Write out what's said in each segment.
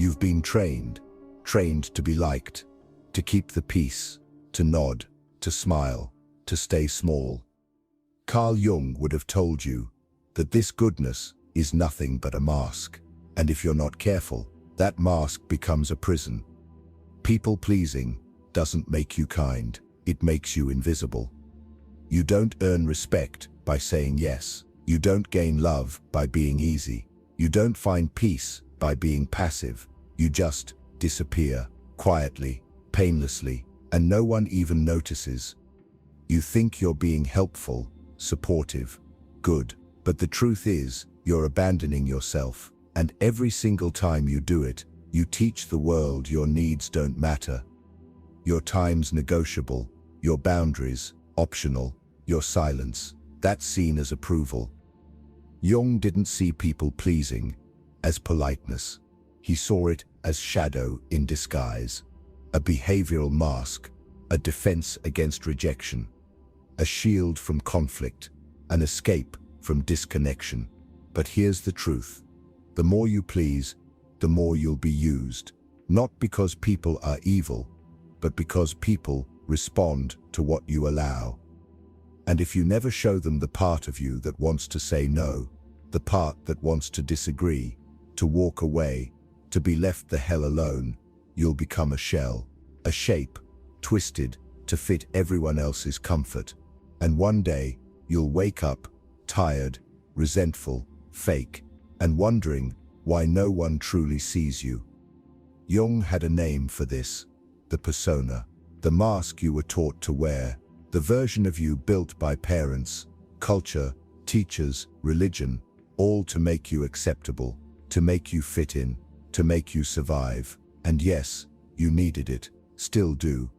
You've been trained to be liked, to keep the peace, to nod, to smile, to stay small. Carl Jung would have told you that this goodness is nothing but a mask, and if you're not careful, that mask becomes a prison. People-pleasing doesn't make you kind, it makes you invisible. You don't earn respect by saying yes. You don't gain love by being easy. You don't find peace by being passive. You just disappear, quietly, painlessly, and no one even notices. You think you're being helpful, supportive, good, but the truth is, you're abandoning yourself, and every single time you do it, you teach the world your needs don't matter. Your time's negotiable, your boundaries, optional, your silence, that's seen as approval. Jung didn't see people-pleasing as politeness. He saw it as shadow in disguise, a behavioral mask, a defense against rejection, a shield from conflict, an escape from disconnection. But here's the truth. The more you please, the more you'll be used. Not because people are evil, but because people respond to what you allow. And if you never show them the part of you that wants to say no, the part that wants to disagree, to walk away, to be left the hell alone, you'll become a shell, a shape, twisted to fit everyone else's comfort. And one day, you'll wake up, tired, resentful, fake, and wondering why no one truly sees you. Jung had a name for this, the persona, the mask you were taught to wear, the version of you built by parents, culture, teachers, religion, all to make you acceptable, to make you fit in, to make you survive. And yes, you needed it, still do.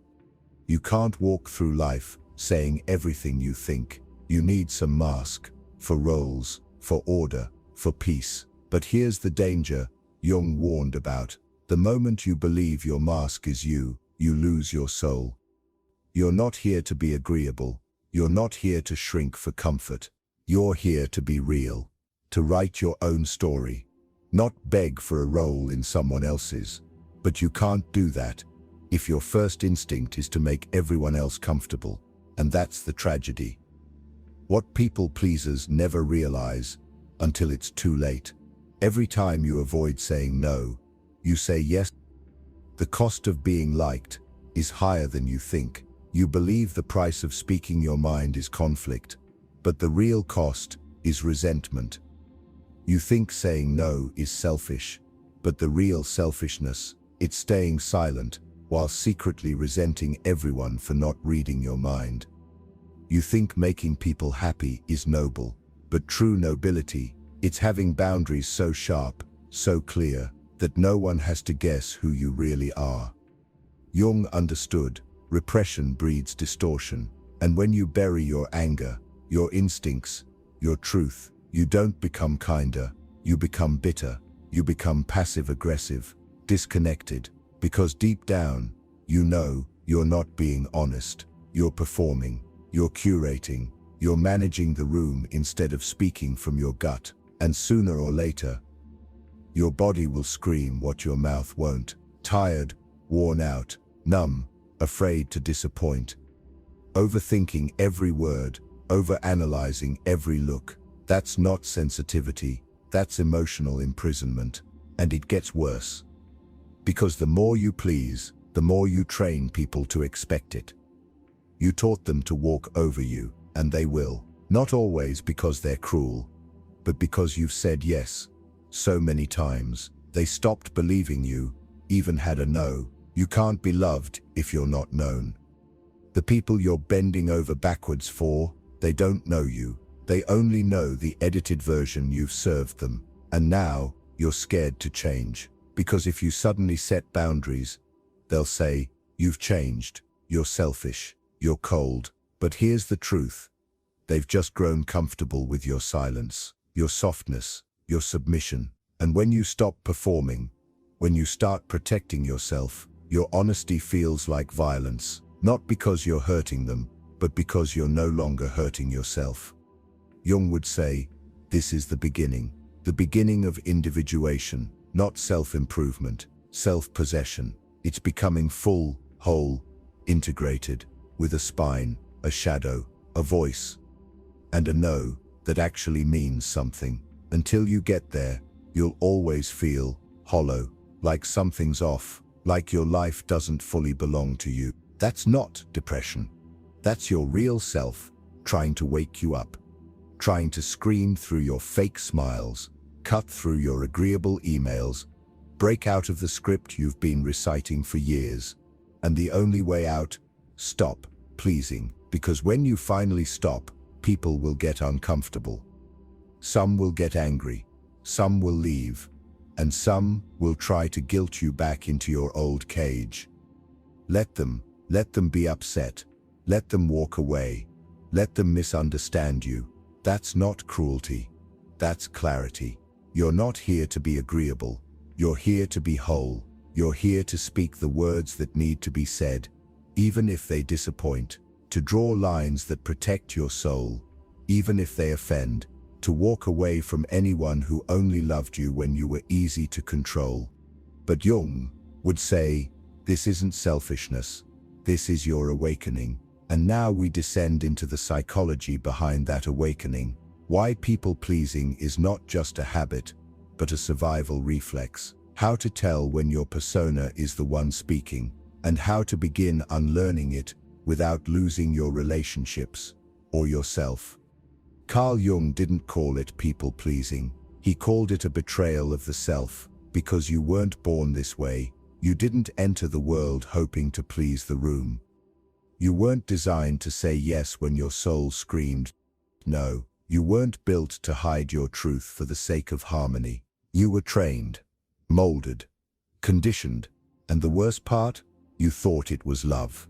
You can't walk through life saying everything you think. You need some mask, for roles, for order, for peace. But here's the danger Jung warned about. The moment you believe your mask is you, you lose your soul. You're not here to be agreeable. You're not here to shrink for comfort. You're here to be real, to write your own story, not beg for a role in someone else's. But you can't do that if your first instinct is to make everyone else comfortable. And that's the tragedy. What people pleasers never realize until it's too late. Every time you avoid saying no, you say yes. The cost of being liked is higher than you think. You believe the price of speaking your mind is conflict, but the real cost is resentment. You think saying no is selfish, but the real selfishness, it's staying silent while secretly resenting everyone for not reading your mind. You think making people happy is noble, but true nobility, it's having boundaries so sharp, so clear, that no one has to guess who you really are. Jung understood, repression breeds distortion, and when you bury your anger, your instincts, your truth, you don't become kinder, you become bitter, you become passive-aggressive, disconnected, because deep down, you know you're not being honest, you're performing, you're curating, you're managing the room instead of speaking from your gut, and sooner or later, your body will scream what your mouth won't, tired, worn out, numb, afraid to disappoint. Overthinking every word, overanalyzing every look, that's not sensitivity, that's emotional imprisonment, and it gets worse. Because the more you please, the more you train people to expect it. You taught them to walk over you, and they will, not always because they're cruel, but because you've said yes so many times. They stopped believing you, even had a no. You can't be loved if you're not known. The people you're bending over backwards for, they don't know you. They only know the edited version you've served them. And now, you're scared to change. Because if you suddenly set boundaries, they'll say, you've changed, you're selfish, you're cold. But here's the truth. They've just grown comfortable with your silence, your softness, your submission. And when you stop performing, when you start protecting yourself, your honesty feels like violence, not because you're hurting them, but because you're no longer hurting yourself. Jung would say, this is the beginning of individuation, not self-improvement. self-possession. It's becoming full, whole, integrated, with a spine, a shadow, a voice, and a no that actually means something. Until you get there, you'll always feel hollow, like something's off, like your life doesn't fully belong to you. That's not depression. That's your real self trying to wake you up, trying to scream through your fake smiles, cut through your agreeable emails, break out of the script you've been reciting for years. And the only way out, stop pleasing. Because when you finally stop, people will get uncomfortable. Some will get angry, some will leave, and some will try to guilt you back into your old cage. Let them be upset. Let them walk away. Let them misunderstand you. That's not cruelty. That's clarity. You're not here to be agreeable. You're here to be whole. You're here to speak the words that need to be said, even if they disappoint, to draw lines that protect your soul, even if they offend, to walk away from anyone who only loved you when you were easy to control. But Jung would say, this isn't selfishness. This is your awakening. And now we descend into the psychology behind that awakening. Why people-pleasing is not just a habit, but a survival reflex. How to tell when your persona is the one speaking, and how to begin unlearning it without losing your relationships or yourself. Carl Jung didn't call it people-pleasing. He called it a betrayal of the self, because you weren't born this way. You didn't enter the world hoping to please the room. You weren't designed to say yes when your soul screamed no. You weren't built to hide your truth for the sake of harmony. You were trained, molded, conditioned, and the worst part, you thought it was love.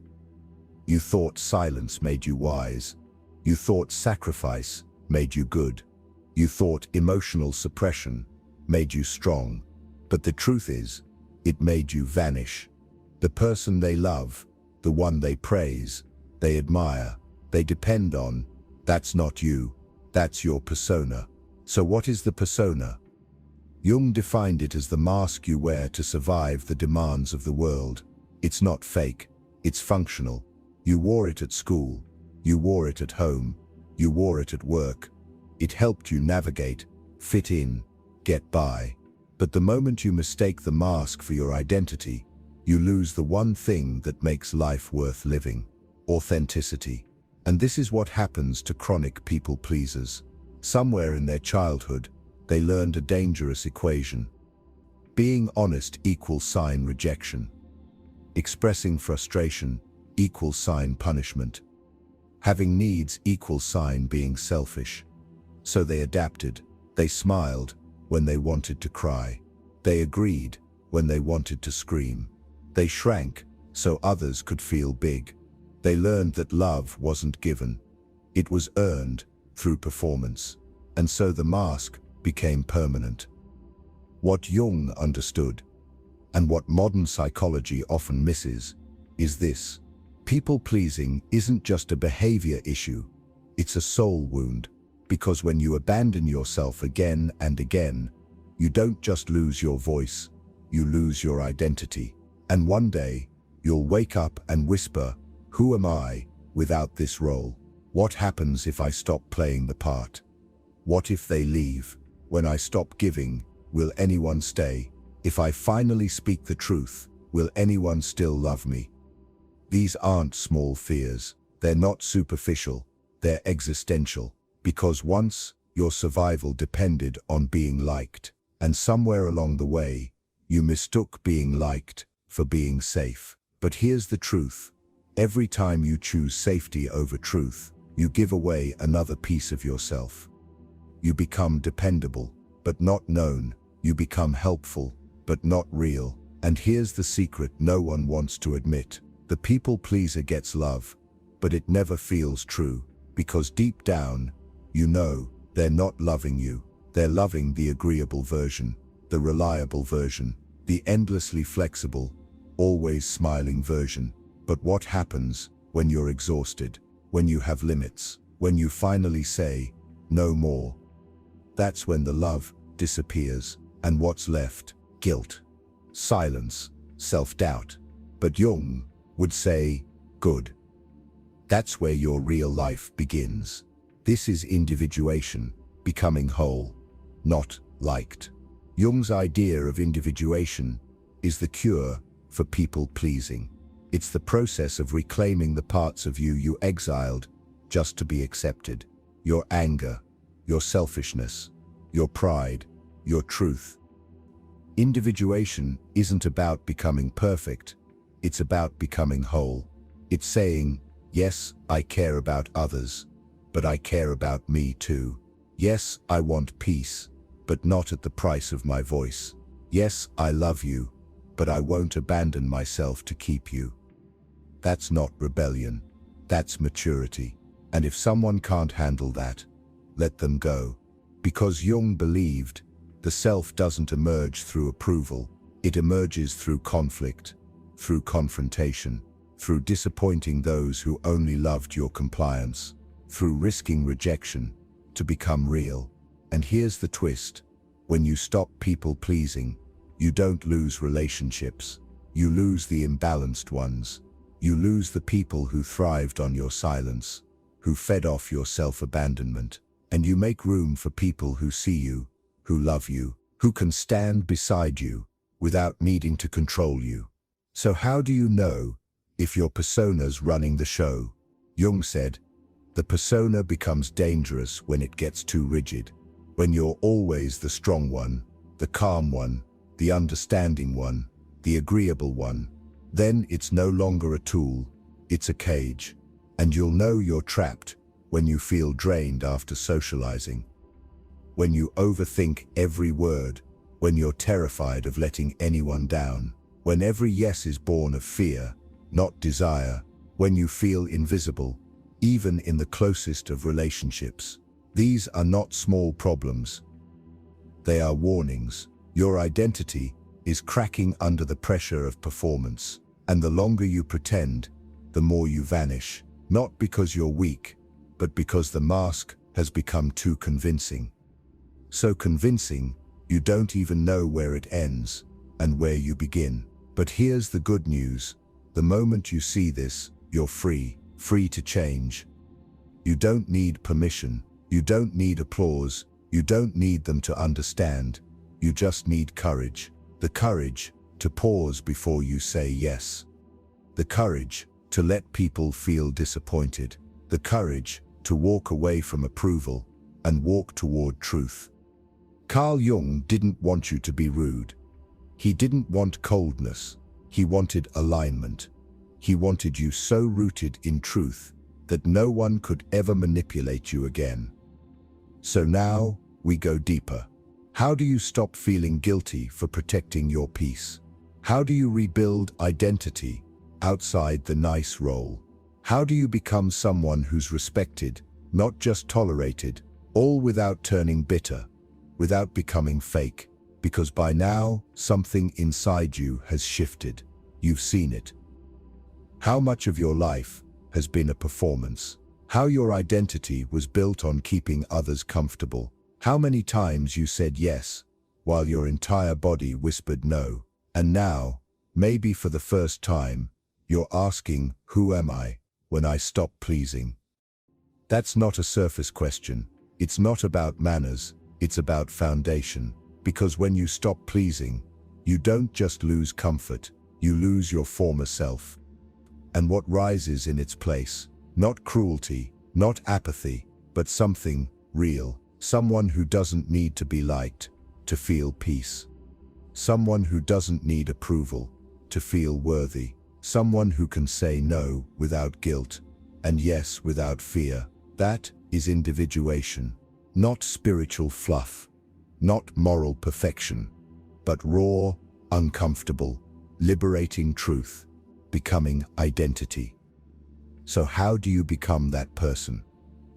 You thought silence made you wise. You thought sacrifice made you good. You thought emotional suppression made you strong. But the truth is, it made you vanish. The person they love, the one they praise, they admire, they depend on, that's not you. That's your persona. So what is the persona? Jung defined it as the mask you wear to survive the demands of the world. It's not fake, it's functional. You wore it at school, you wore it at home, you wore it at work. It helped you navigate, fit in, get by. But the moment you mistake the mask for your identity, you lose the one thing that makes life worth living: authenticity. And this is what happens to chronic people-pleasers. Somewhere in their childhood, they learned a dangerous equation. Being honest equals sign rejection. Expressing frustration equals sign punishment. Having needs equals sign being selfish. So they adapted. They smiled when they wanted to cry. They agreed when they wanted to scream. They shrank so others could feel big. They learned that love wasn't given. It was earned through performance. And so the mask became permanent. What Jung understood, and what modern psychology often misses, is this: people-pleasing isn't just a behavior issue, it's a soul wound. Because when you abandon yourself again and again, you don't just lose your voice, you lose your identity. And one day, you'll wake up and whisper, "Who am I without this role? What happens if I stop playing the part? What if they leave? When I stop giving, will anyone stay? If I finally speak the truth, will anyone still love me?" These aren't small fears. They're not superficial. They're existential. Because once, your survival depended on being liked. And somewhere along the way, you mistook being liked for being safe. But here's the truth. Every time you choose safety over truth, you give away another piece of yourself. You become dependable, but not known. You become helpful, but not real. And here's the secret no one wants to admit. The people-pleaser gets love, but it never feels true. Because deep down, you know they're not loving you. They're loving the agreeable version, the reliable version, the endlessly flexible, always smiling version. But what happens when you're exhausted, when you have limits, when you finally say, "No more"? That's when the love disappears, and what's left? Guilt. silence, self-doubt. But Jung would say, good. That's where your real life begins. This is individuation, becoming whole, not liked. Jung's idea of individuation is the cure for people-pleasing. It's the process of reclaiming the parts of you exiled just to be accepted. Your anger, your selfishness, your pride, your truth. Individuation isn't about becoming perfect, it's about becoming whole. It's saying, yes, I care about others, but I care about me too. Yes, I want peace, but not at the price of my voice. Yes, I love you, but I won't abandon myself to keep you. That's not rebellion, that's maturity. And if someone can't handle that, let them go. Because Jung believed the self doesn't emerge through approval, it emerges through conflict, through confrontation, through disappointing those who only loved your compliance, through risking rejection to become real. And here's the twist: when you stop people-pleasing, you don't lose relationships, you lose the imbalanced ones. You lose the people who thrived on your silence, who fed off your self-abandonment, and you make room for people who see you, who love you, who can stand beside you without needing to control you. So how do you know if your persona's running the show? Jung said, the persona becomes dangerous when it gets too rigid, when you're always the strong one, the calm one, the understanding one, the agreeable one. Then it's no longer a tool, it's a cage. And you'll know you're trapped when you feel drained after socializing, when you overthink every word, when you're terrified of letting anyone down, when every yes is born of fear, not desire, when you feel invisible, even in the closest of relationships. These are not small problems. They are warnings. Your identity is cracking under the pressure of performance, and the longer you pretend, the more you vanish, not because you're weak, but because the mask has become too convincing. So convincing, you don't even know where it ends and where you begin. But here's the good news: the moment you see this, you're free to change. You don't need permission, you don't need applause, you don't need them to understand, you just need courage. The courage to pause before you say yes. The courage to let people feel disappointed. The courage to walk away from approval and walk toward truth. Carl Jung didn't want you to be rude. He didn't want coldness. He wanted alignment. He wanted you so rooted in truth that no one could ever manipulate you again. So now we go deeper. How do you stop feeling guilty for protecting your peace? How do you rebuild identity outside the nice role? How do you become someone who's respected, not just tolerated, all without turning bitter, without becoming fake? Because by now, something inside you has shifted. You've seen it. How much of your life has been a performance? How your identity was built on keeping others comfortable? How many times you said yes, while your entire body whispered no? And now, maybe for the first time, you're asking, who am I when I stop pleasing? That's not a surface question. It's not about manners, it's about foundation. Because when you stop pleasing, you don't just lose comfort, you lose your former self. And what rises in its place? Not cruelty, not apathy, but something real. Someone who doesn't need to be liked to feel peace. Someone who doesn't need approval to feel worthy. Someone who can say no without guilt and yes without fear. That is individuation, not spiritual fluff, not moral perfection, but raw, uncomfortable, liberating truth, becoming identity. So how do you become that person?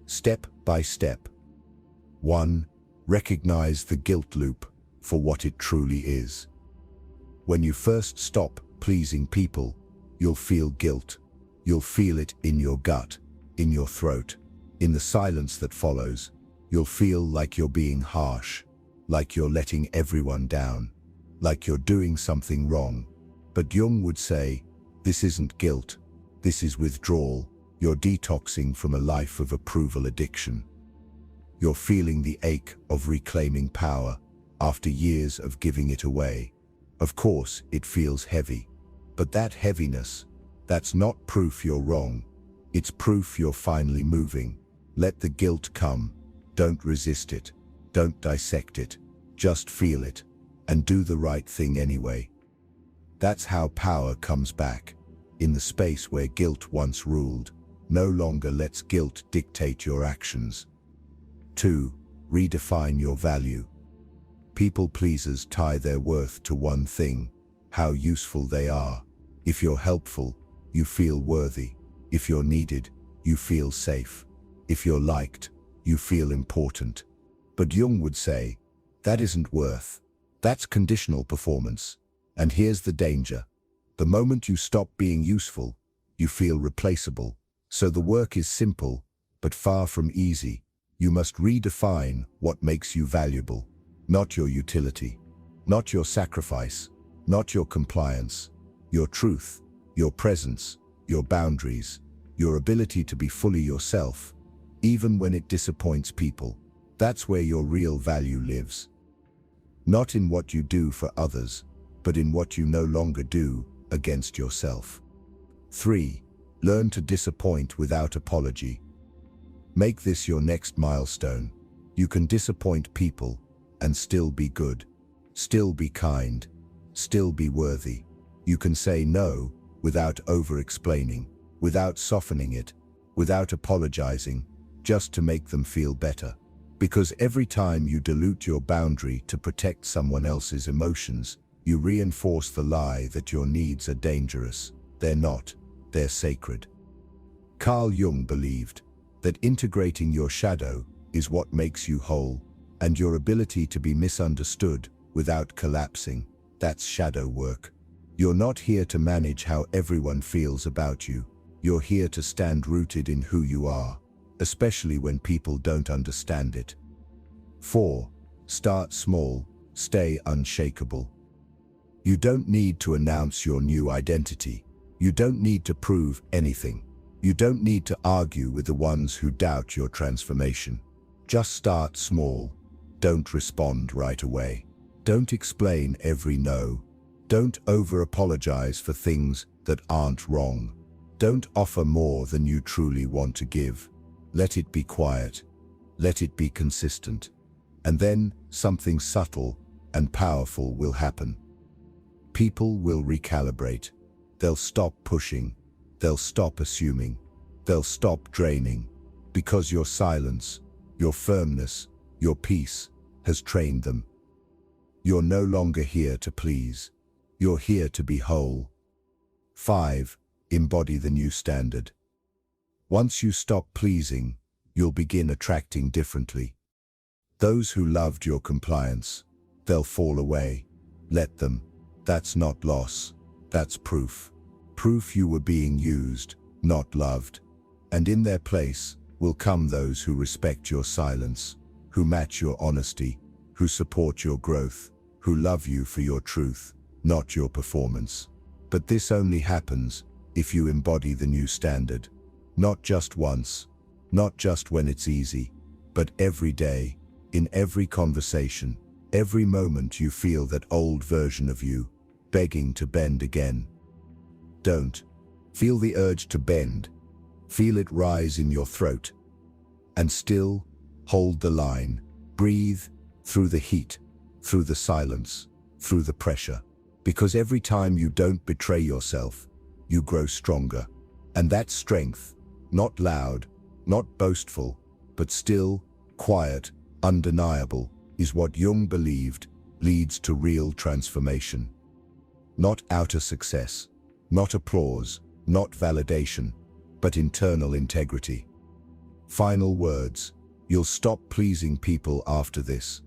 Step by step. 1. Recognize the guilt loop for what it truly is. When you first stop pleasing people, you'll feel guilt. You'll feel it in your gut, in your throat, in the silence that follows. You'll feel like you're being harsh, like you're letting everyone down, like you're doing something wrong. But Jung would say, this isn't guilt, this is withdrawal. You're detoxing from a life of approval addiction. You're feeling the ache of reclaiming power after years of giving it away. Of course, it feels heavy, but that heaviness, that's not proof you're wrong. It's proof you're finally moving. Let the guilt come. Don't resist it. Don't dissect it. Just feel it and do the right thing anyway. That's how power comes back. In the space where guilt once ruled, no longer lets guilt dictate your actions. 2. Redefine your value. People pleasers tie their worth to one thing: how useful they are. If you're helpful, you feel worthy. If you're needed, you feel safe. If you're liked, you feel important. But Jung would say, that isn't worth. That's conditional performance. And here's the danger. The moment you stop being useful, you feel replaceable. So the work is simple, but far from easy. You must redefine what makes you valuable. Not your utility, not your sacrifice, not your compliance, your truth, your presence, your boundaries, your ability to be fully yourself, even when it disappoints people. That's where your real value lives. Not in what you do for others, but in what you no longer do against yourself. 3. Learn to disappoint without apology. Make this your next milestone. You can disappoint people and still be good, still be kind, still be worthy. You can say no without over-explaining, without softening it, without apologizing, just to make them feel better. Because every time you dilute your boundary to protect someone else's emotions, you reinforce the lie that your needs are dangerous. They're not, they're sacred. Carl Jung believed that integrating your shadow is what makes you whole, and your ability to be misunderstood without collapsing, that's shadow work. You're not here to manage how everyone feels about you. You're here to stand rooted in who you are, especially when people don't understand it. 4. Start small, stay unshakable. You don't need to announce your new identity. You don't need to prove anything. You don't need to argue with the ones who doubt your transformation. Just start small. Don't respond right away. Don't explain every no. Don't over-apologize for things that aren't wrong. Don't offer more than you truly want to give. Let it be quiet. Let it be consistent. And then something subtle and powerful will happen. People will recalibrate. They'll stop pushing. They'll stop assuming. They'll stop draining. Because your silence, your firmness, your peace has trained them. You're no longer here to please. You're here to be whole. 5. Embody the new standard. Once you stop pleasing, you'll begin attracting differently. Those who loved your compliance, they'll fall away. Let them. That's not loss. That's proof. Proof you were being used, not loved. And in their place will come those who respect your silence, who match your honesty, who support your growth, who love you for your truth, not your performance. But this only happens if you embody the new standard. Not just once, not just when it's easy, but every day, in every conversation, every moment you feel that old version of you, begging to bend again. Don't. Feel the urge to bend. Feel it rise in your throat. And still, hold the line. Breathe through the heat, through the silence, through the pressure. Because every time you don't betray yourself, you grow stronger. And that strength, not loud, not boastful, but still, quiet, undeniable, is what Jung believed leads to real transformation. Not outer success, not applause, not validation, but internal integrity. Final words: you'll stop pleasing people after this,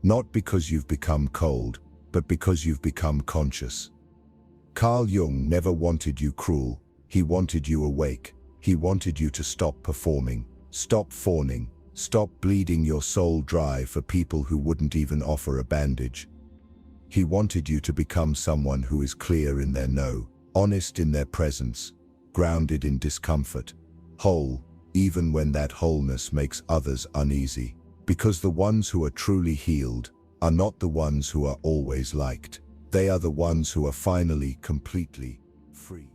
not because you've become cold, but because you've become conscious. Carl Jung never wanted you cruel, he wanted you awake. He wanted you to stop performing, stop fawning, stop bleeding your soul dry for people who wouldn't even offer a bandage. He wanted you to become someone who is clear in their no, honest in their presence, grounded in discomfort, whole, even when that wholeness makes others uneasy. Because the ones who are truly healed are not the ones who are always liked. They are the ones who are finally completely free.